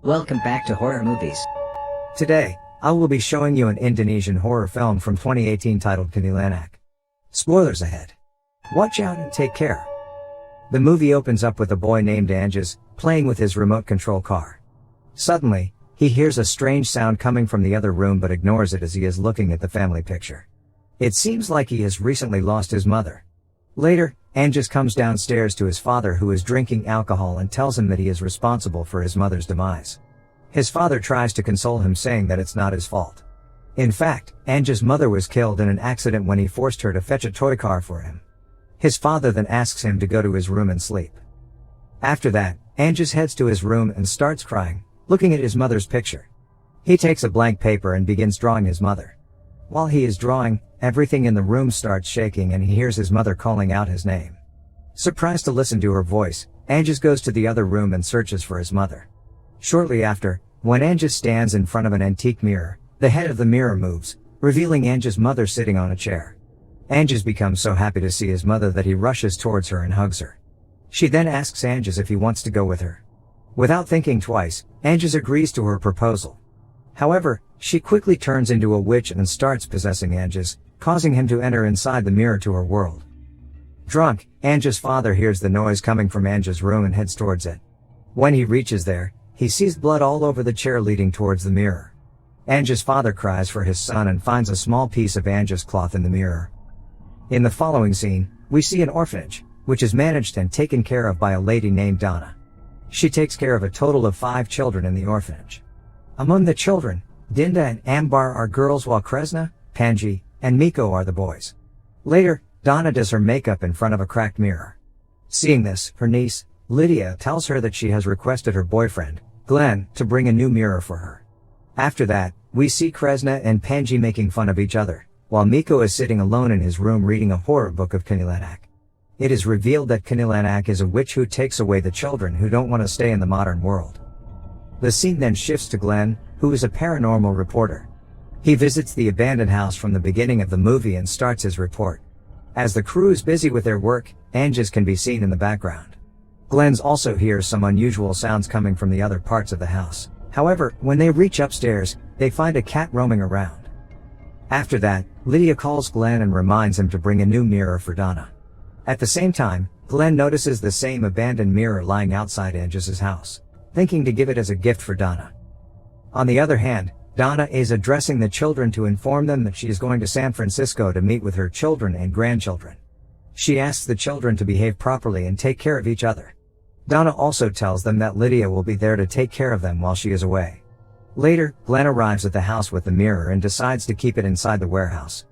Welcome back to Horror Movies. Today, I will be showing you an Indonesian horror film from 2018 titled Kuntilanak. Spoilers ahead. Watch out and take care. The movie opens up with a boy named Anjas, playing with his remote control car. Suddenly, he hears a strange sound coming from the other room but ignores it as he is looking at the family picture. It seems like he has recently lost his mother. Later, Anjas comes downstairs to his father who is drinking alcohol and tells him that he is responsible for his mother's demise. His father tries to console him saying that it's not his fault. In fact, Anjas' mother was killed in an accident when he forced her to fetch a toy car for him. His father then asks him to go to his room and sleep. After that, Anjas heads to his room and starts crying, looking at his mother's picture. He takes a blank paper and begins drawing his mother. While he is drawing, everything in the room starts shaking and he hears his mother calling out his name. Surprised to listen to her voice, Anjas goes to the other room and searches for his mother. Shortly after, when Anjas stands in front of an antique mirror, the head of the mirror moves, revealing Anjas' mother sitting on a chair. Anjas becomes so happy to see his mother that he rushes towards her and hugs her. She then asks Anjas if he wants to go with her. Without thinking twice, Anjas agrees to her proposal. However, she quickly turns into a witch and starts possessing Anjas, causing him to enter inside the mirror to her world. Drunk, Anjas' father hears the noise coming from Anjas' room and heads towards it. When he reaches there, he sees blood all over the chair leading towards the mirror. Anjas' father cries for his son and finds a small piece of Anjas' cloth in the mirror. In the following scene, we see an orphanage, which is managed and taken care of by a lady named Donna. She takes care of a total of 5 children in the orphanage. Among the children, Dinda and Ambar are girls while Kresna, Panji, and Miko are the boys. Later, Donna does her makeup in front of a cracked mirror. Seeing this, her niece, Lydia, tells her that she has requested her boyfriend, Glenn, to bring a new mirror for her. After that, we see Kresna and Panji making fun of each other, while Miko is sitting alone in his room reading a horror book of Kuntilanak. It is revealed that Kuntilanak is a witch who takes away the children who don't want to stay in the modern world. The scene then shifts to Glenn, who is a paranormal reporter. He visits the abandoned house from the beginning of the movie and starts his report. As the crew is busy with their work, Anjas can be seen in the background. Glenn also hears some unusual sounds coming from the other parts of the house. However, when they reach upstairs, they find a cat roaming around. After that, Lydia calls Glenn and reminds him to bring a new mirror for Donna. At the same time, Glenn notices the same abandoned mirror lying outside Anjas' house, thinking to give it as a gift for Donna. On the other hand, Donna is addressing the children to inform them that she is going to San Francisco to meet with her children and grandchildren. She asks the children to behave properly and take care of each other. Donna also tells them that Lydia will be there to take care of them while she is away. Later, Glenn arrives at the house with the mirror and decides to keep it inside the warehouse.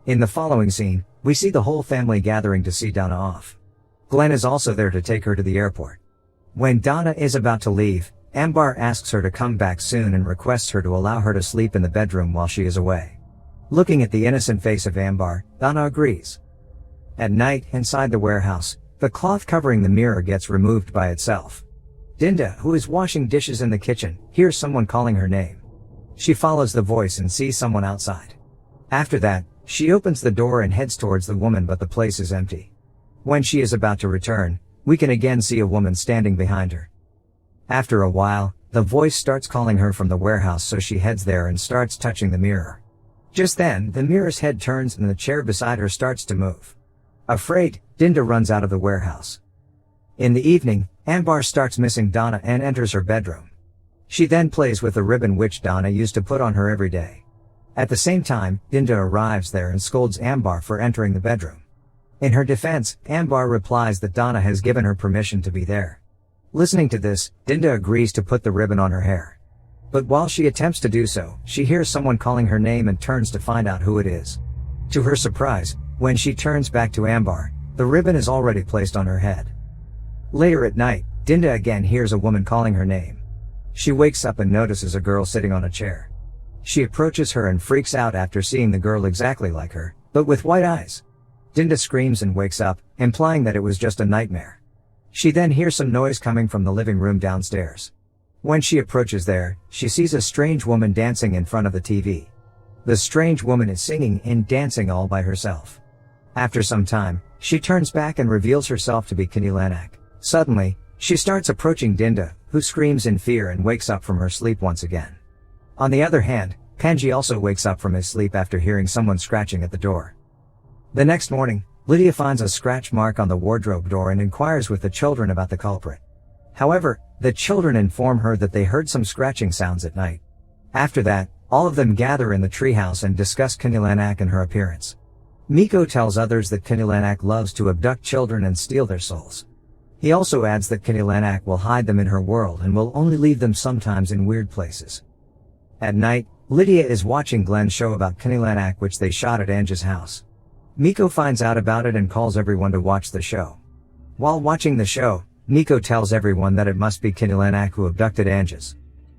In the following scene, we see the whole family gathering to see Donna off. Glenn is also there to take her to the airport. When Donna is about to leave, Ambar asks her to come back soon and requests her to allow her to sleep in the bedroom while she is away. Looking at the innocent face of Ambar, Donna agrees. At night, inside the warehouse, the cloth covering the mirror gets removed by itself. Dinda, who is washing dishes in the kitchen, hears someone calling her name. She follows the voice and sees someone outside. After that, she opens the door and heads towards the woman, but the place is empty. When she is about to return, we can again see a woman standing behind her. After a while, the voice starts calling her from the warehouse, so she heads there and starts touching the mirror. Just then, the mirror's head turns and the chair beside her starts to move. Afraid, Dinda runs out of the warehouse. In the evening, Ambar starts missing Donna and enters her bedroom. She then plays with the ribbon which Donna used to put on her every day. At the same time, Dinda arrives there and scolds Ambar for entering the bedroom. In her defense, Ambar replies that Donna has given her permission to be there. Listening to this, Dinda agrees to put the ribbon on her hair. But while she attempts to do so, she hears someone calling her name and turns to find out who it is. To her surprise, when she turns back to Ambar, the ribbon is already placed on her head. Later at night, Dinda again hears a woman calling her name. She wakes up and notices a girl sitting on a chair. She approaches her and freaks out after seeing the girl exactly like her, but with white eyes. Dinda screams and wakes up, implying that it was just a nightmare. She then hears some noise coming from the living room downstairs. When she approaches there, she sees a strange woman dancing in front of the TV. The strange woman is singing and dancing all by herself. After some time, she turns back and reveals herself to be Kuntilanak. Suddenly, she starts approaching Dinda, who screams in fear and wakes up from her sleep once again. On the other hand, Panji also wakes up from his sleep after hearing someone scratching at the door. The next morning, Lydia finds a scratch mark on the wardrobe door and inquires with the children about the culprit. However, the children inform her that they heard some scratching sounds at night. After that, all of them gather in the treehouse and discuss Kuntilanak and her appearance. Miko tells others that Kuntilanak loves to abduct children and steal their souls. He also adds that Kuntilanak will hide them in her world and will only leave them sometimes in weird places. At night, Lydia is watching Glenn's show about Kuntilanak which they shot at Anja's house. Miko finds out about it and calls everyone to watch the show. While watching the show, Miko tells everyone that it must be Kuntilanak who abducted Anja's.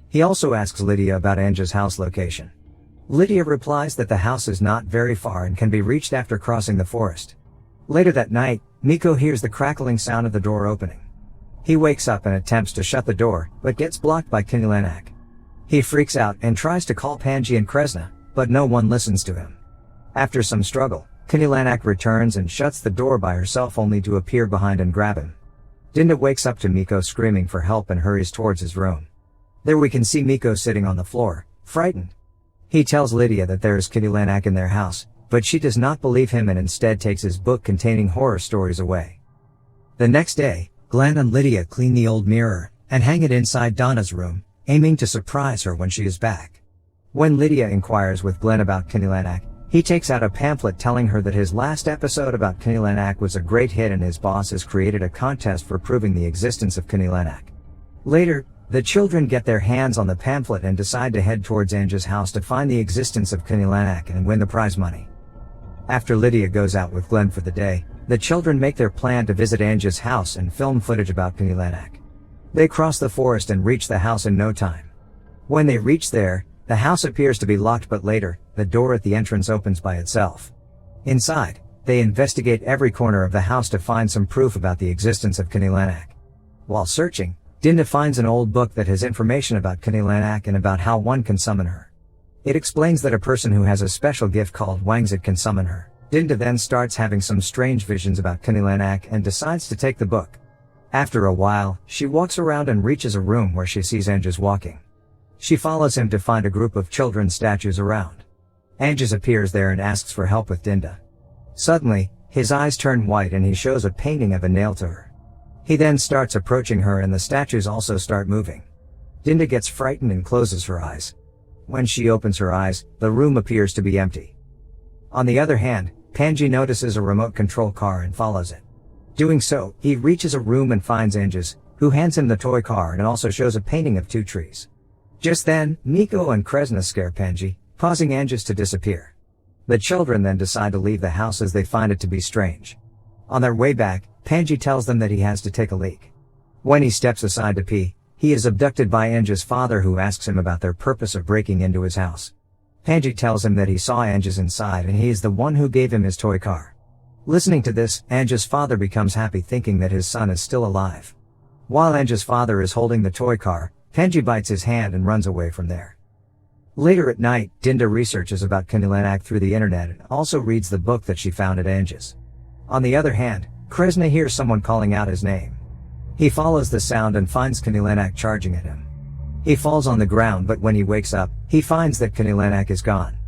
He also asks Lydia about Anja's house location. Lydia replies that the house is not very far and can be reached after crossing the forest. Later that night, Miko hears the crackling sound of the door opening. He wakes up and attempts to shut the door, but gets blocked by Kuntilanak. He freaks out and tries to call Panji and Kresna, but no one listens to him. After some struggle, Kuntilanak returns and shuts the door by herself only to appear behind and grab him. Dinda wakes up to Miko screaming for help and hurries towards his room. There we can see Miko sitting on the floor, frightened. He tells Lydia that there is Kuntilanak in their house, but she does not believe him and instead takes his book containing horror stories away. The next day, Glenn and Lydia clean the old mirror and hang it inside Donna's room, aiming to surprise her when she is back. When Lydia inquires with Glenn about Kuntilanak, he takes out a pamphlet telling her that his last episode about Kuntilanak was a great hit and his boss has created a contest for proving the existence of Kuntilanak. Later, the children get their hands on the pamphlet and decide to head towards Anja's house to find the existence of Kuntilanak and win the prize money. After Lydia goes out with Glenn for the day, the children make their plan to visit Anja's house and film footage about Kuntilanak. They cross the forest and reach the house in no time. When they reach there, the house appears to be locked, but later, the door at the entrance opens by itself. Inside, they investigate every corner of the house to find some proof about the existence of Kuntilanak. While searching, Dinda finds an old book that has information about Kuntilanak and about how one can summon her. It explains that a person who has a special gift called Wangzit can summon her. Dinda then starts having some strange visions about Kuntilanak and decides to take the book. After a while, she walks around and reaches a room where she sees Anjas walking. She follows him to find a group of children's statues around. Anjas appears there and asks for help with Dinda. Suddenly, his eyes turn white and he shows a painting of a nail to her. He then starts approaching her and the statues also start moving. Dinda gets frightened and closes her eyes. When she opens her eyes, the room appears to be empty. On the other hand, Panji notices a remote control car and follows it. Doing so, he reaches a room and finds Anjas, who hands him the toy car and also shows a painting of two trees. Just then, Miko and Kresna scare Panji, causing Anjas to disappear. The children then decide to leave the house as they find it to be strange. On their way back, Panji tells them that he has to take a leak. When he steps aside to pee, he is abducted by Anja's father, who asks him about their purpose of breaking into his house. Panji tells him that he saw Anjas inside and he is the one who gave him his toy car. Listening to this, Anja's father becomes happy thinking that his son is still alive. While Anja's father is holding the toy car, Panji bites his hand and runs away from there. Later at night, Dinda researches about Kuntilanak through the internet and also reads the book that she found at Anja's. On the other hand, Kresna hears someone calling out his name. He follows the sound and finds Kuntilanak charging at him. He falls on the ground, but when he wakes up, he finds that Kuntilanak is gone.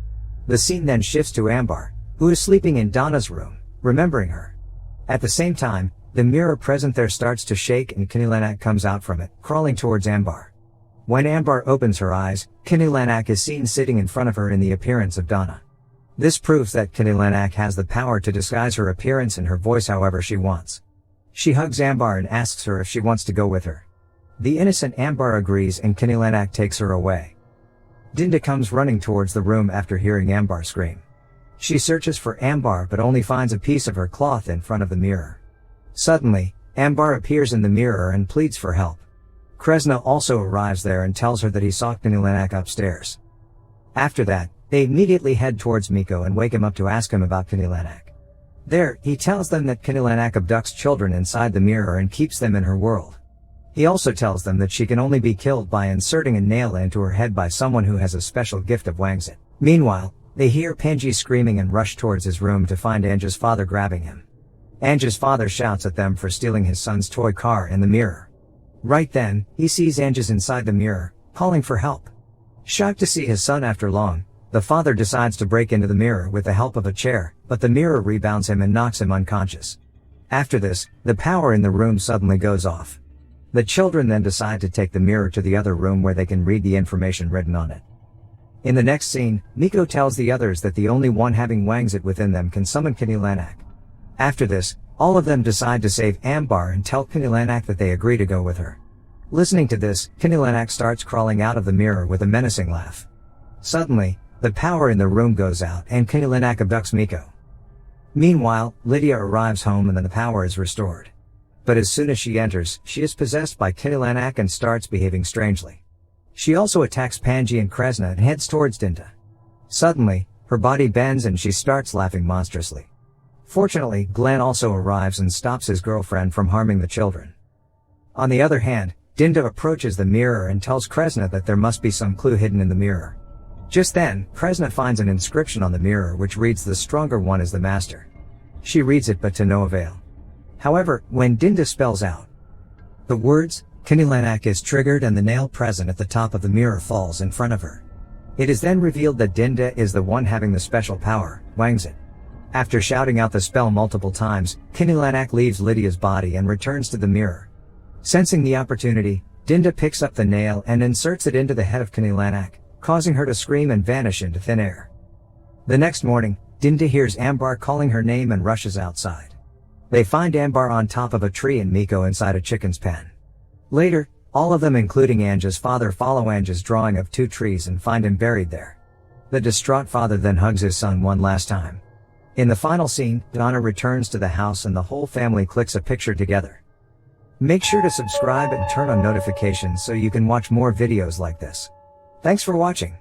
The scene then shifts to Ambar, who is sleeping in Donna's room, remembering her. At the same time, the mirror present there starts to shake and Kuntilanak comes out from it, crawling towards Ambar. When Ambar opens her eyes, Kuntilanak is seen sitting in front of her in the appearance of Donna. This proves that Kuntilanak has the power to disguise her appearance and her voice however she wants. She hugs Ambar and asks her if she wants to go with her. The innocent Ambar agrees and Kuntilanak takes her away. Dinda comes running towards the room after hearing Ambar scream. She searches for Ambar but only finds a piece of her cloth in front of the mirror. Suddenly, Ambar appears in the mirror and pleads for help. Kresna also arrives there and tells her that he saw Kuntilanak upstairs. After that, they immediately head towards Miko and wake him up to ask him about Kuntilanak. There, he tells them that Kuntilanak abducts children inside the mirror and keeps them in her world. He also tells them that she can only be killed by inserting a nail into her head by someone who has a special gift of Wangzit. Meanwhile, they hear Panji screaming and rush towards his room to find Anja's father grabbing him. Anja's father shouts at them for stealing his son's toy car in the mirror. Right then, he sees Anjas inside the mirror, calling for help. Shocked to see his son after long, the father decides to break into the mirror with the help of a chair, but the mirror rebounds him and knocks him unconscious. After this, the power in the room suddenly goes off. The children then decide to take the mirror to the other room where they can read the information written on it. In the next scene, Miko tells the others that the only one having Wangsit within them can summon Kuntilanak. After this, all of them decide to save Ambar and tell Kuntilanak that they agree to go with her. Listening to this, Kuntilanak starts crawling out of the mirror with a menacing laugh. Suddenly, the power in the room goes out and Kuntilanak abducts Miko. Meanwhile, Lydia arrives home and then the power is restored. But as soon as she enters, she is possessed by Kuntilanak and starts behaving strangely. She also attacks Panji and Kresna and heads towards Dinda. Suddenly, her body bends and she starts laughing monstrously. Fortunately, Glenn also arrives and stops his girlfriend from harming the children. On the other hand, Dinda approaches the mirror and tells Kresna that there must be some clue hidden in the mirror. Just then, Kresna finds an inscription on the mirror which reads "The stronger one is the master." She reads it but to no avail. However, when Dinda spells out the words, Kuntilanak is triggered and the nail present at the top of the mirror falls in front of her. It is then revealed that Dinda is the one having the special power, Wangsit. After shouting out the spell multiple times, Kuntilanak leaves Lydia's body and returns to the mirror. Sensing the opportunity, Dinda picks up the nail and inserts it into the head of Kuntilanak, causing her to scream and vanish into thin air. The next morning, Dinda hears Ambar calling her name and rushes outside. They find Ambar on top of a tree and Miko inside a chicken's pen. Later, all of them including Anja's father follow Anja's drawing of 2 trees and find him buried there. The distraught father then hugs his son one last time. In the final scene, Donna returns to the house and the whole family clicks a picture together. Make sure to subscribe and turn on notifications so you can watch more videos like this. Thanks for watching.